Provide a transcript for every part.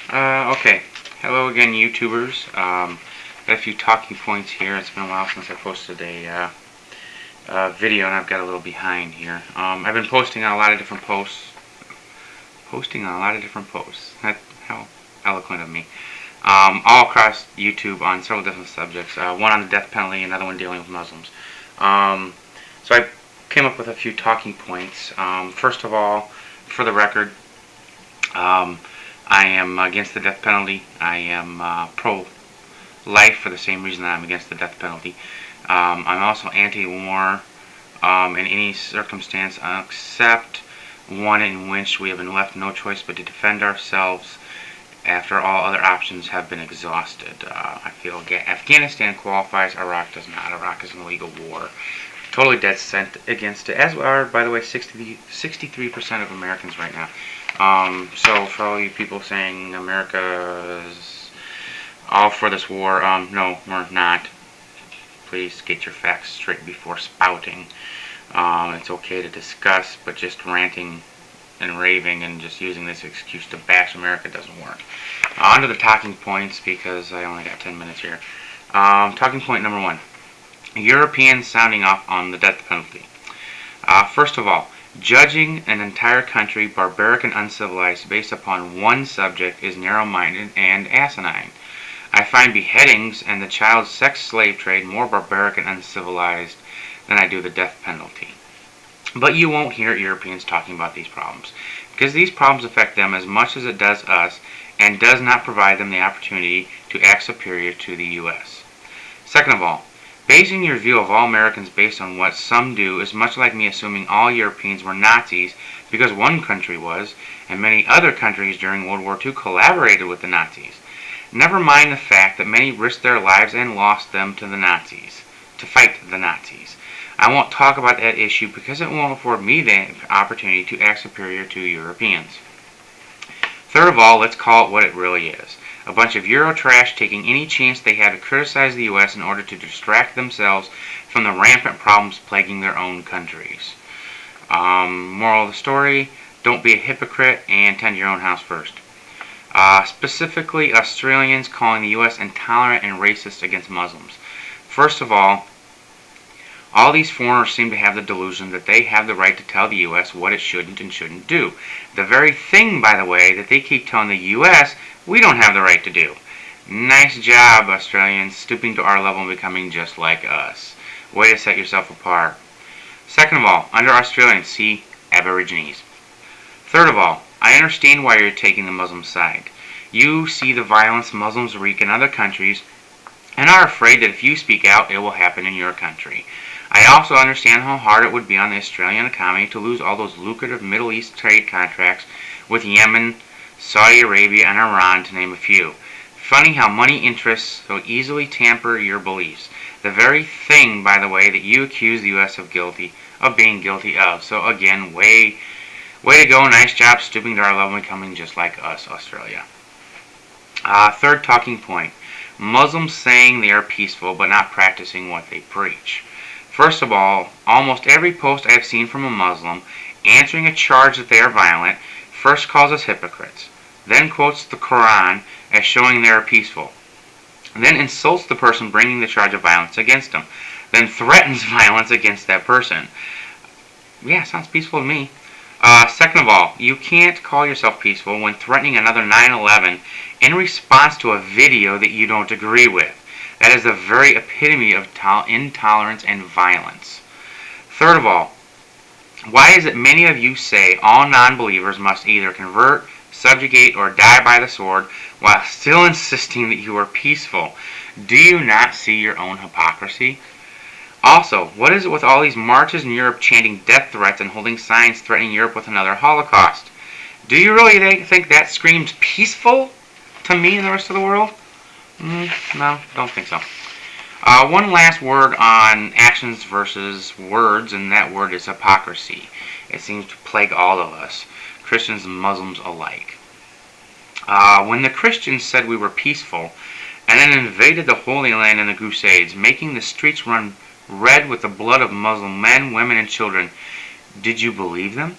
Okay. Hello again, YouTubers. Got a few talking points here. It's been a while since I posted a video, and I've got a little behind here. I've been posting on a lot of different posts. How eloquent of me. All across YouTube on several different subjects. One on the death penalty, another one dealing with Muslims. So I came up with a few talking points. First of all, for the record, I am against the death penalty. I am pro-life for the same reason that I'm against the death penalty. I'm also anti-war in any circumstance except one in which we have been left no choice but to defend ourselves after all other options have been exhausted. I feel Afghanistan qualifies, Iraq does not. Iraq is an illegal war. Totally dead set against it, as are, by the way, 63% of Americans right now. So for all you people saying America is all for this war, no, we're not. Please get your facts straight before spouting. It's okay to discuss, but just ranting and raving and just using this excuse to bash America doesn't work. On to the talking points, because I only got 10 minutes here. Talking point number one. Europeans sounding off on the death penalty. First of all, judging an entire country barbaric and uncivilized based upon one subject is narrow-minded and asinine. I find beheadings and the child sex slave trade more barbaric and uncivilized than I do the death penalty. But you won't hear Europeans talking about these problems, because these problems affect them as much as it does us, and does not provide them the opportunity to act superior to the U.S. Second of all, basing your view of all Americans based on what some do is much like me assuming all Europeans were Nazis because one country was, and many other countries during World War II collaborated with the Nazis. Never mind the fact that many risked their lives and lost them to the Nazis, to fight the Nazis. I won't talk about that issue because it won't afford me the opportunity to act superior to Europeans. Third of all, let's call it what it really is. A bunch of Eurotrash taking any chance they have to criticize the U.S. in order to distract themselves from the rampant problems plaguing their own countries. Moral of the story, don't be a hypocrite and tend your own house first. Specifically, Australians calling the U.S. intolerant and racist against Muslims. First of all these foreigners seem to have the delusion that they have the right to tell the U.S. what it shouldn't and shouldn't do. The very thing, by the way, that they keep telling the U.S. we don't have the right to do. Nice job, Australians, stooping to our level and becoming just like us. Way to set yourself apart. Second of all, under Australians, see Aborigines. Third of all, I understand why you're taking the Muslim side. You see the violence Muslims wreak in other countries and are afraid that if you speak out, it will happen in your country. I also understand how hard it would be on the Australian economy to lose all those lucrative Middle East trade contracts with Yemen, Saudi Arabia, and Iran, to name a few. Funny how money interests so easily tamper your beliefs. The very thing, by the way, that you accuse the U.S. of being guilty of. So again, way to go, nice job stooping to our level and becoming just like us, Australia. Third talking point. Muslims saying they are peaceful but not practicing what they preach. First of all, almost every post I have seen from a Muslim answering a charge that they are violent first calls us hypocrites, then quotes the Quran as showing they are peaceful, then insults the person bringing the charge of violence against them, then threatens violence against that person. Yeah, sounds peaceful to me. Second of all, you can't call yourself peaceful when threatening another 9/11 in response to a video that you don't agree with. That is the very epitome of intolerance and violence. Third of all, why is it many of you say all non-believers must either convert, subjugate, or die by the sword while still insisting that you are peaceful? Do you not see your own hypocrisy? Also, what is it with all these marches in Europe chanting death threats and holding signs threatening Europe with another Holocaust? Do you really think that screams peaceful to me and the rest of the world? No, don't think so. One last word on actions versus words, and that word is hypocrisy. It seems to plague all of us, Christians and Muslims alike. When the Christians said we were peaceful, and then invaded the Holy Land in the Crusades, making the streets run red with the blood of Muslim men, women, and children, did you believe them?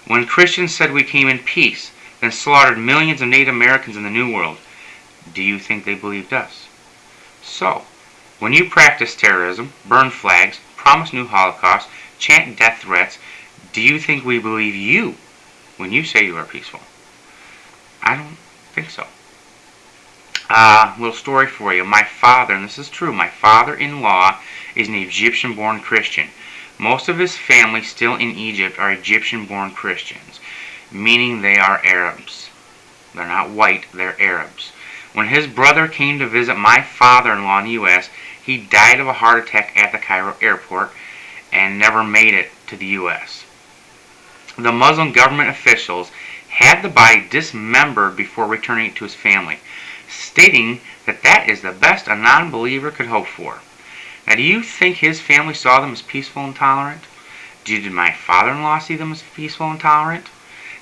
When Christians said we came in peace, then slaughtered millions of Native Americans in the New World. Do you think they believed us? So, when you practice terrorism, burn flags, promise new Holocaust, chant death threats, do you think we believe you when you say you are peaceful? I don't think so. Little story for you. My father, and this is true, my father-in-law is an Egyptian-born Christian. Most of his family still in Egypt are Egyptian-born Christians, meaning they are Arabs. They're not white, they're Arabs. When his brother came to visit my father-in-law in the U.S., he died of a heart attack at the Cairo airport and never made it to the U.S. The Muslim government officials had the body dismembered before returning it to his family, stating that that is the best a non-believer could hope for. Now, do you think his family saw them as peaceful and tolerant? Did my father-in-law see them as peaceful and tolerant?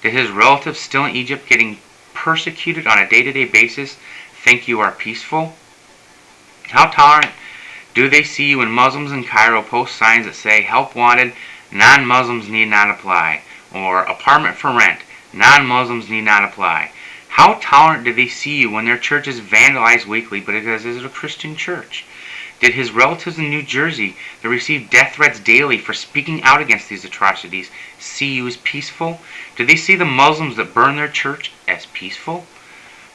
Did his relatives still in Egypt getting persecuted on a day-to-day basis think you are peaceful? How tolerant do they see you when Muslims in Cairo post signs that say help wanted, non-Muslims need not apply, or apartment for rent, non-Muslims need not apply? How tolerant do they see you when their church is vandalized weekly because it is a Christian church? Did his relatives in New Jersey that receive death threats daily for speaking out against these atrocities see you as peaceful? Do they see the Muslims that burn their church as peaceful?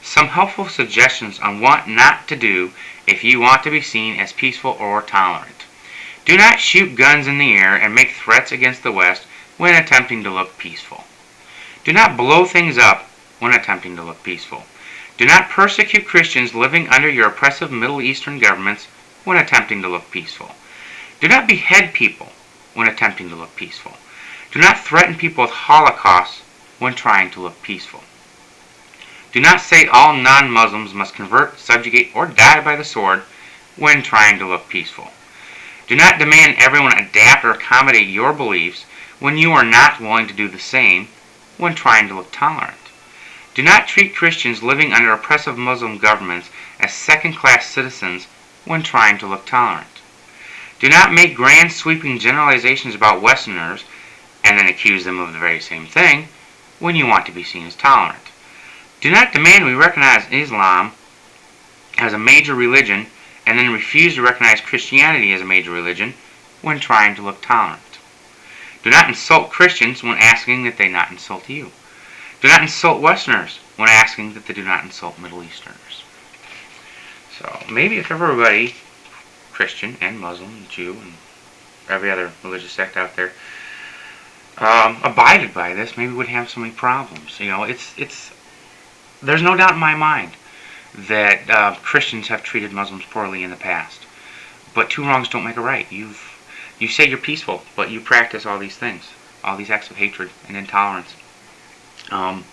Some helpful suggestions on what not to do if you want to be seen as peaceful or tolerant. Do not shoot guns in the air and make threats against the West when attempting to look peaceful. Do not blow things up when attempting to look peaceful. Do not persecute Christians living under your oppressive Middle Eastern governments when attempting to look peaceful. Do not behead people when attempting to look peaceful. Do not threaten people with holocausts when trying to look peaceful. Do not say all non-Muslims must convert, subjugate, or die by the sword when trying to look peaceful. Do not demand everyone adapt or accommodate your beliefs when you are not willing to do the same when trying to look tolerant. Do not treat Christians living under oppressive Muslim governments as second-class citizens when trying to look tolerant. Do not make grand sweeping generalizations about Westerners and then accuse them of the very same thing when you want to be seen as tolerant. Do not demand we recognize Islam as a major religion and then refuse to recognize Christianity as a major religion when trying to look tolerant. Do not insult Christians when asking that they not insult you. Do not insult Westerners when asking that they do not insult Middle Easterners. So maybe if everybody, Christian and Muslim and Jew and every other religious sect out there, abided by this, maybe we wouldn't have so many problems. You know, there's no doubt in my mind that Christians have treated Muslims poorly in the past. But two wrongs don't make a right. You say you're peaceful, but you practice all these things, all these acts of hatred and intolerance. And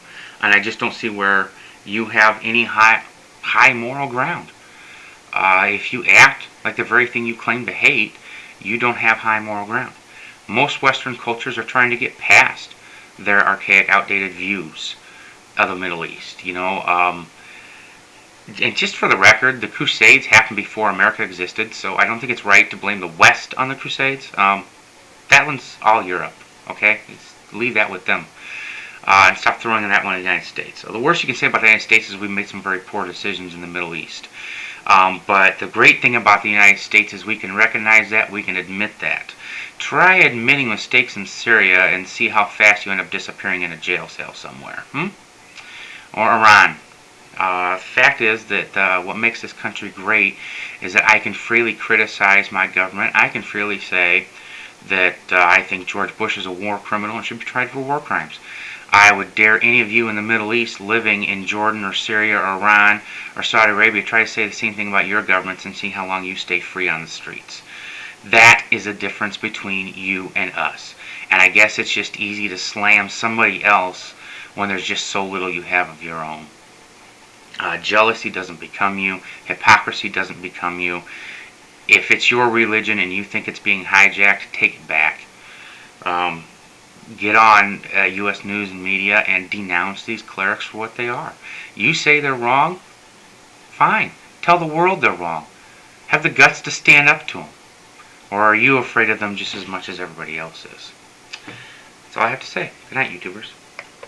I just don't see where you have any high moral ground. If you act like the very thing you claim to hate, you don't have high moral ground. Most Western cultures are trying to get past their archaic, outdated views of the Middle East. And just for the record, the Crusades happened before America existed, so I don't think it's right to blame the West on the Crusades. That one's all Europe, okay? Leave that with them. And stop throwing that one in the United States. So the worst you can say about the United States is we've made some very poor decisions in the Middle East. But the great thing about the United States is we can recognize that, we can admit that. Try admitting mistakes in Syria and see how fast you end up disappearing in a jail cell somewhere. Or Iran. The fact is that what makes this country great is that I can freely criticize my government. I can freely say that I think George Bush is a war criminal and should be tried for war crimes. I would dare any of you in the Middle East living in Jordan or Syria or Iran or Saudi Arabia try to say the same thing about your governments and see how long you stay free on the streets. That is a difference between you and us. And I guess it's just easy to slam somebody else when there's just so little you have of your own. Jealousy doesn't become you. Hypocrisy doesn't become you. If it's your religion and you think it's being hijacked, take it back. Get on U.S. news and media and denounce these clerics for what they are. You say they're wrong? Fine. Tell the world they're wrong. Have the guts to stand up to them. Or are you afraid of them just as much as everybody else is? That's all I have to say. Good night, YouTubers.